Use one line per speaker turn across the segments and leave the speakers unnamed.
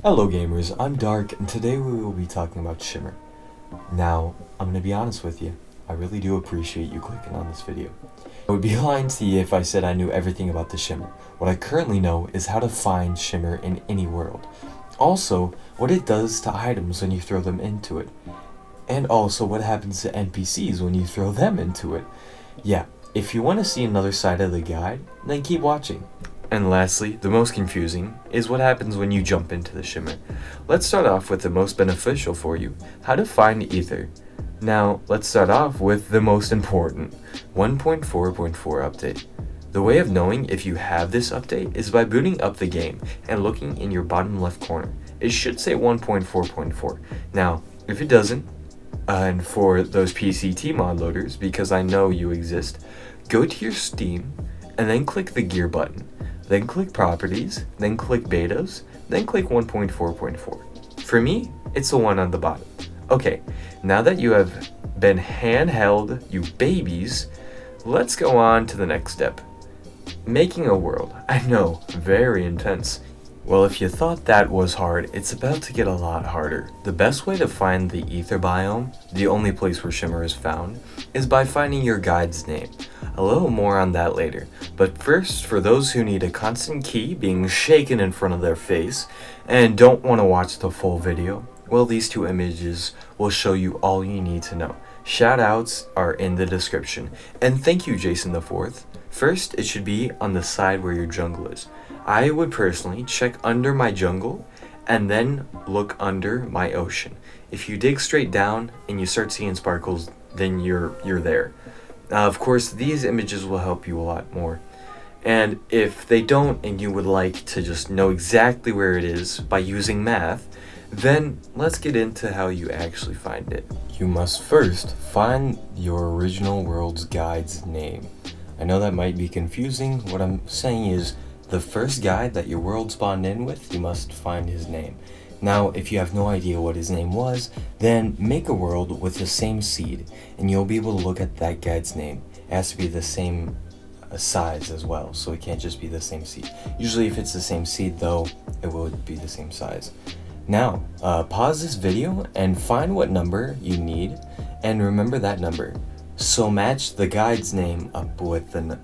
Hello gamers, I'm Dark, and today we will be talking about Shimmer. Now, I'm gonna be honest with you, I really do appreciate you clicking on this video. I would be lying to you if I said I knew everything about the Shimmer. What I currently know is how to find Shimmer in any world. Also, what it does to items when you throw them into it. And also what happens to NPCs when you throw them into it. Yeah, if you want to see another side of the guide, then keep watching. And lastly, the most confusing, is what happens when you jump into the Shimmer. Let's start off with the most beneficial for you, how to find Ether. Now, let's start off with the most important, 1.4.4 update. The way of knowing if you have this update is by booting up the game and looking in your bottom left corner. It should say 1.4.4. Now, if it doesn't, and for those PCT mod loaders, because I know you exist, go to your Steam and then click the gear button. Then click properties, then click betas, then click 1.4.4. For me, it's the one on the bottom. Okay, now that you have been handheld, you babies, let's go on to the next step. Making a world. I know, very intense. Well, if you thought that was hard, it's about to get a lot harder. The best way to find the Ether biome, the only place where Shimmer is found, is by finding your guide's name. A little more on that later, but first, for those who need a constant key being shaken in front of their face and don't want to watch the full video, well, these two images will show you all you need to know. Shoutouts are in the description, and thank you, Jason the Fourth. First, it should be on the side where your jungle is. I would personally check under my jungle and then look under my ocean. If you dig straight down and you start seeing sparkles, then you're there. Of course, these images will help you a lot more. And if they don't and you would like to just know exactly where it is by using math, then let's get into how you actually find it. You must first find your original world's guide's name. I know that might be confusing. What I'm saying is the first guide that your world spawned in with, you must find his name. Now, if you have no idea what his name was, then make a world with the same seed, and you'll be able to look at that guide's name. It has to be the same size as well, so it can't just be the same seed. Usually if it's the same seed though, it will be the same size. Now, pause this video and find what number you need, and remember that number. So match the guide's name up with the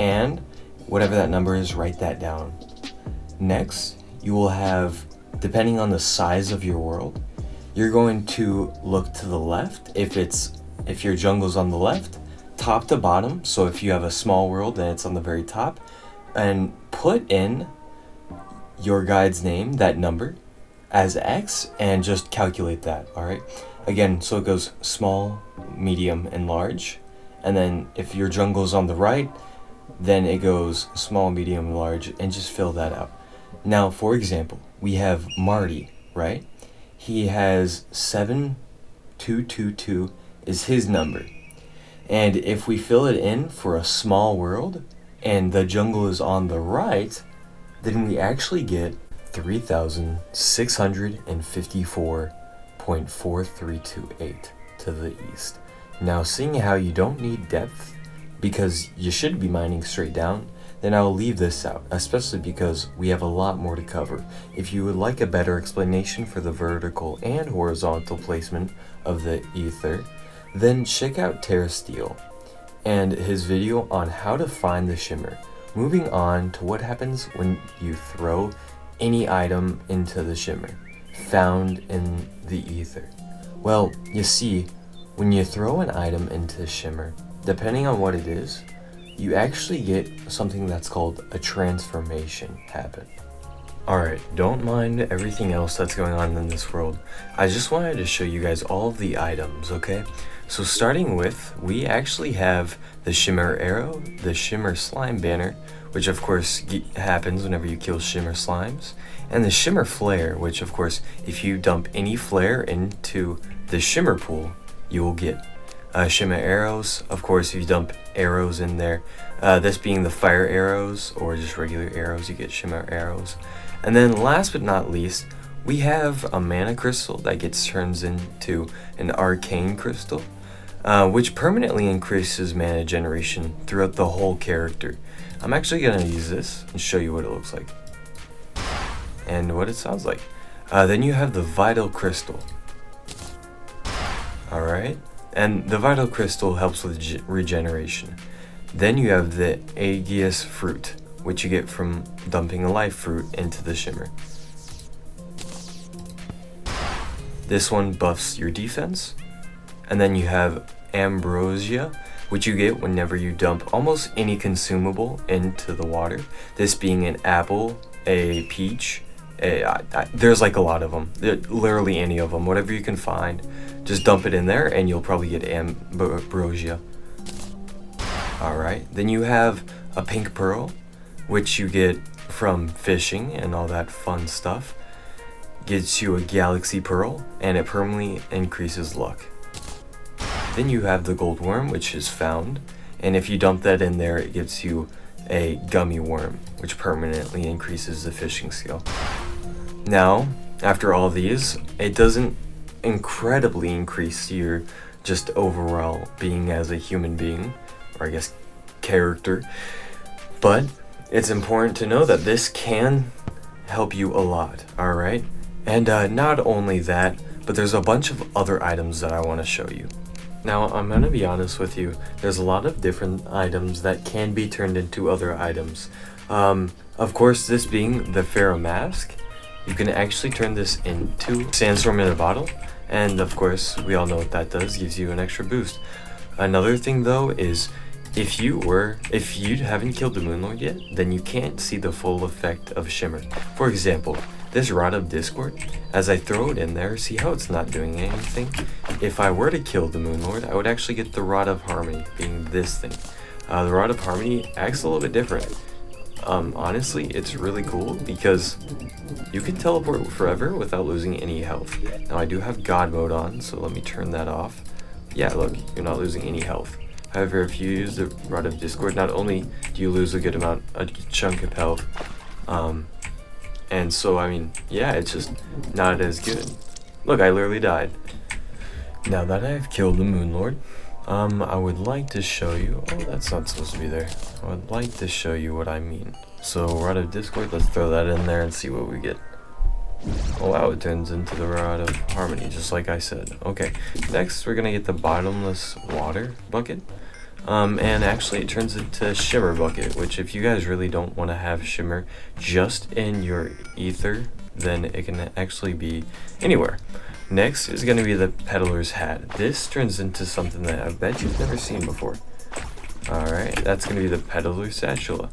and whatever that number is, write that down. Next, you will have, depending on the size of your world, you're going to look to the left if your jungle's on the left, top to bottom. So if you have a small world, then it's on the very top, and put in your guide's name, that number, as X, and just calculate that. All right. Again, so it goes small, medium, and large. And then if your jungle's on the right, then it goes small, medium, large, and just fill that out. Now, for example, we have Marty, right? He has 7222 is his number. And if we fill it in for a small world and the jungle is on the right, then we actually get 3,654.4328 to the east. Now, seeing how you don't need depth because you should be mining straight down, then I will leave this out, especially because we have a lot more to cover. If you would like a better explanation for the vertical and horizontal placement of the Ether, then check out Terraria and his video on how to find the Shimmer. Moving on to what happens when you throw any item into the Shimmer found in the Ether. Well, you see, when you throw an item into Shimmer, depending on what it is, you actually get something that's called a transformation happen. Alright, don't mind everything else that's going on in this world. I just wanted to show you guys all of the items, okay? So starting with, we actually have the Shimmer Arrow, the Shimmer Slime Banner, which of course happens whenever you kill Shimmer Slimes, and the Shimmer Flare, which of course, if you dump any flare into the Shimmer pool, you will get. Shimmer Arrows, of course, if you dump arrows in there, this being the fire arrows or just regular arrows, you get Shimmer Arrows. And then last but not least, we have a mana crystal that gets turned into an arcane crystal, which permanently increases mana generation throughout the whole character. I'm actually going to use this and show you what it looks like. and what it sounds like. Then you have the vital crystal. Alright, and the vital crystal helps with regeneration. Then you have the Aegeus fruit, which you get from dumping a life fruit into the shimmer. This one buffs your defense. And then you have ambrosia, which you get whenever you dump almost any consumable into the water. This being an apple, a peach, there's like a lot of them. Literally any of them, whatever you can find. Just dump it in there and you'll probably get ambrosia. Alright, then you have a pink pearl, which you get from fishing and all that fun stuff. Gets you a galaxy pearl, and it permanently increases luck. Then you have the gold worm, which is found, and if you dump that in there, it gives you a gummy worm, which permanently increases the fishing skill. Now, after all these, it doesn't incredibly increase your just overall being as a human being, or I guess character, but it's important to know that this can help you a lot, alright? And not only that, but there's a bunch of other items that I want to show you. Now, I'm going to be honest with you, there's a lot of different items that can be turned into other items. Of course, this being the Pharaoh Mask, you can actually turn this into Sandstorm in a bottle, and of course, we all know what that does, gives you an extra boost. Another thing though is, if you haven't killed the Moonlord yet, then you can't see the full effect of Shimmer. For example, this Rod of Discord, as I throw it in there, see how it's not doing anything? If I were to kill the Moonlord, I would actually get the Rod of Harmony, being this thing. The Rod of Harmony acts a little bit different. Honestly, it's really cool because you can teleport forever without losing any health. Now, I do have God mode on, so let me turn that off. Yeah, look, you're not losing any health. However, if you use the Rod of Discord, not only do you lose a chunk of health, and so, I mean, yeah, it's just not as good. Look, I literally died. Now that I've killed the Moonlord, I would like to show you... Oh, that's not supposed to be there. I would like to show you what I mean. So, Rod of Discord, let's throw that in there and see what we get. Oh wow, it turns into the Rod of Harmony, just like I said. Okay, next we're gonna get the Bottomless Water Bucket. And actually it turns into Shimmer Bucket, which if you guys really don't want to have Shimmer just in your ether, then it can actually be anywhere. Next is going to be the Peddler's Hat. This turns into something that I bet you've never seen before. Alright, that's going to be the Peddler's Satchel.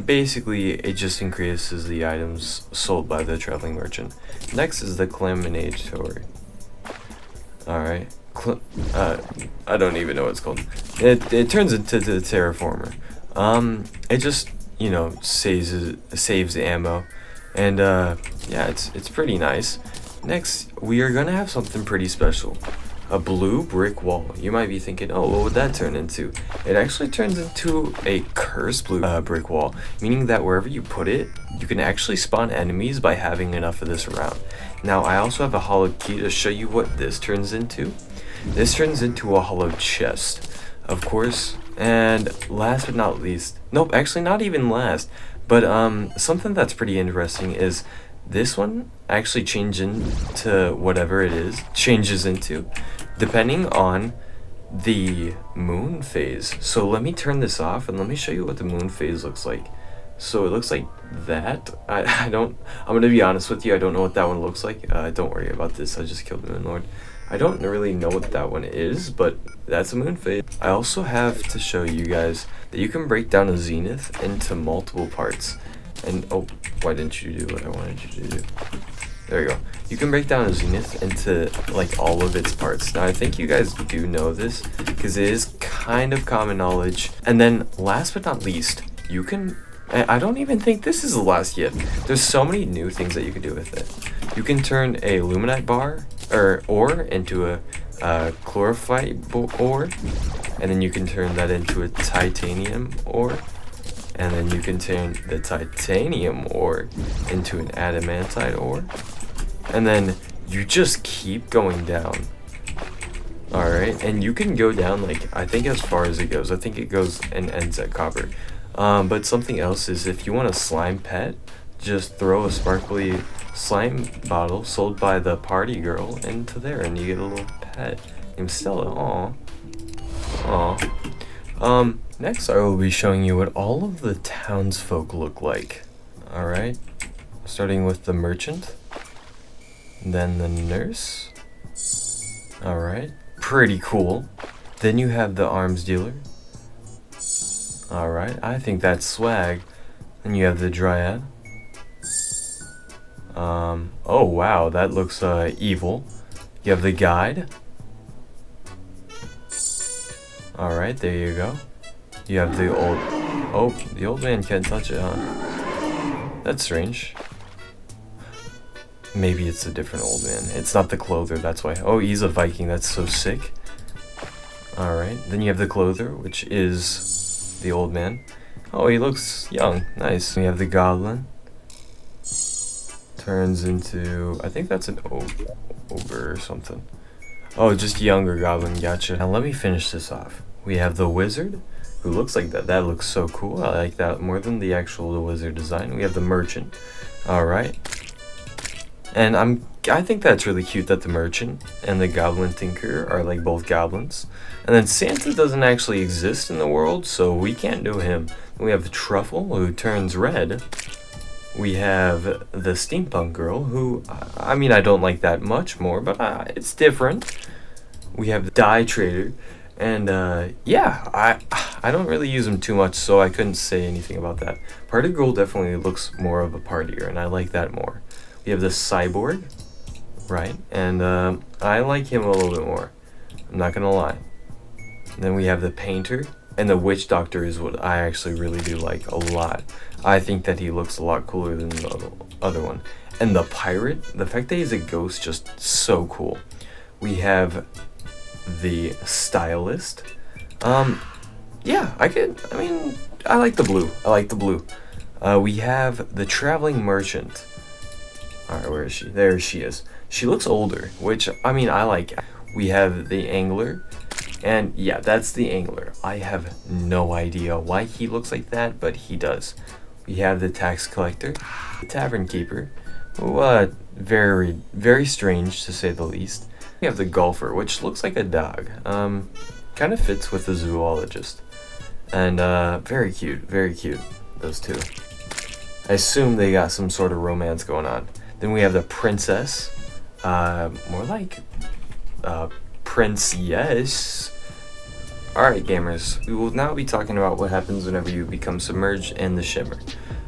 Basically, it just increases the items sold by the traveling merchant. Next is the Claminator. Alright. I don't even know what it's called. It turns into the Terraformer. It just, you know, saves ammo, and yeah, it's pretty nice. Next, we are gonna have something pretty special. A blue brick wall. You might be thinking, oh, what would that turn into? It actually turns into a cursed blue brick wall, meaning that wherever you put it, you can actually spawn enemies by having enough of this around. Now, I also have a hollow key to show you what this turns into. This turns into a hollow chest, of course, and last but not least, nope, actually not even last, but something that's pretty interesting is this one actually changes into whatever it is, changes into, depending on the moon phase. So let me turn this off and let me show you what the moon phase looks like. So it looks like that. I'm gonna be honest with you, I don't know what that one looks like. Don't worry about this, I just killed the Moonlord. I don't really know what that one is, but that's a moon phase. I also have to show you guys that you can break down a zenith into multiple parts. And oh, why didn't you do what I wanted you to do? There you go. You can break down a zenith into like all of its parts. Now I think you guys do know this because it is kind of common knowledge. And then last but not least, you can, I don't even think this is the last yet. There's so many new things that you can do with it. You can turn a luminite bar or ore into a chlorophyte ore, and then you can turn that into a titanium ore, and then you can turn the titanium ore into an adamantite ore, and then you just keep going down. Alright, and you can go down, like, I think as far as it goes. I think it goes and ends at copper. But something else is if you want a slime pet, just throw a sparkly slime bottle sold by the party girl into there, and you get a little pet named Stella. Aw. Aw. Next I will be showing you what all of the townsfolk look like. Alright, starting with the merchant, then the nurse. Alright, pretty cool. Then you have the arms dealer. Alright, I think that's swag. Then you have the dryad. Oh wow, that looks evil. You have the guide. Alright, there you go. You have the old... Oh, the old man can't touch it, huh? That's strange. Maybe it's a different old man. It's not the clother, that's why. Oh, he's a Viking, that's so sick. Alright, then you have the clother, which is the old man. Oh, he looks young. Nice. We have the goblin. Turns into... I think that's an ogre or something. Oh, just younger goblin, gotcha. Now let me finish this off. We have the wizard, who looks like that. That looks so cool. I like that more than the actual wizard design. We have the merchant. Alright. And I think that's really cute that the merchant and the goblin tinker are like both goblins. And then Santa doesn't actually exist in the world, so we can't do him. We have the truffle, who turns red. We have the steampunk girl, who, I mean, I don't like that much more, but it's different. We have the dye trader, and yeah, I don't really use him too much, so I couldn't say anything about that. Party girl definitely looks more of a partier, and I like that more. We have the cyborg, right, and I like him a little bit more. I'm not gonna lie. And then we have the painter, and the witch doctor is what I actually really do like a lot. I think that he looks a lot cooler than the other one. And the pirate, the fact that he's a ghost, just so cool. We have the stylist. Yeah, I like the blue. I like the blue. We have the traveling merchant. Alright, where is she? There she is. She looks older, which, I mean, I like. We have the angler. And yeah, that's the angler. I have no idea why he looks like that, but he does. We have the tax collector, the tavern keeper, who, very, very strange to say the least. We have the golfer, which looks like a dog. Kind of fits with the zoologist. And, very cute, those two. I assume they got some sort of romance going on. Then we have the princess, more like, Prince Yes. Alright gamers, we will now be talking about what happens whenever you become submerged in the shimmer.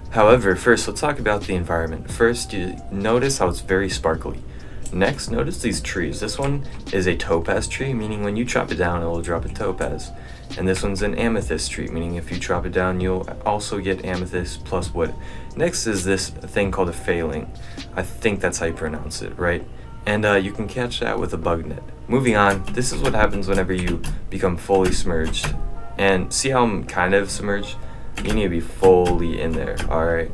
However, first let's talk about the environment. First, you notice how it's very sparkly. Next, notice these trees. This one is a topaz tree, meaning when you chop it down, it will drop a topaz. And this one's an amethyst tree, meaning if you chop it down, you'll also get amethyst plus wood. Next is this thing called a phalang. I think that's how you pronounce it, right? And you can catch that with a bug net. Moving on, this is what happens whenever you become fully submerged. And see how I'm kind of submerged? You need to be fully in there, alright?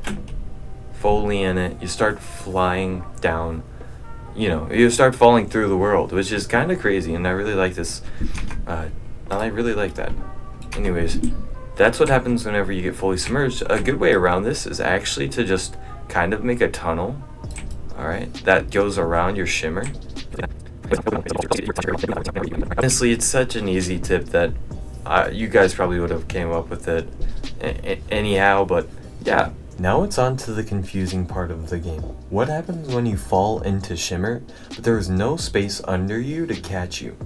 Fully in it. You start flying down. You know, you start falling through the world, which is kind of crazy, and I really like this. I really like that. Anyways, that's what happens whenever you get fully submerged. A good way around this is actually to just kind of make a tunnel. Alright, that goes around your shimmer. Honestly, it's such an easy tip that you guys probably would have came up with it anyhow, but yeah. Now it's on to the confusing part of the game. What happens when you fall into shimmer, but there is no space under you to catch you?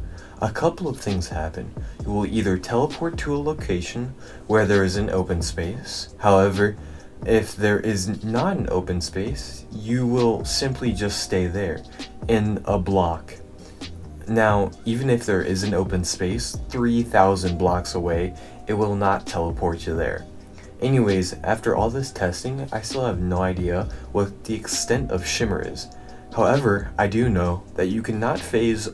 A couple of things happen. You will either teleport to a location where there is an open space. However, if there is not an open space, you will simply just stay there, in a block. Now, even if there is an open space, 3,000 blocks away, it will not teleport you there. Anyways, after all this testing, I still have no idea what the extent of shimmer is. However, I do know that you cannot phase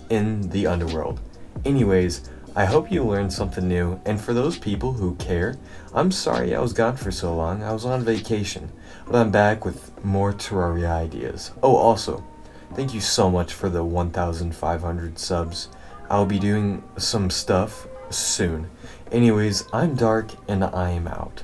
in the underworld. Anyways, I hope you learned something new, and for those people who care, I'm sorry I was gone for so long. I was on vacation, but I'm back with more Terraria ideas. Oh, also, thank you so much for the 1,500 subs. I'll be doing some stuff soon. Anyways, I'm Dark, and I am out.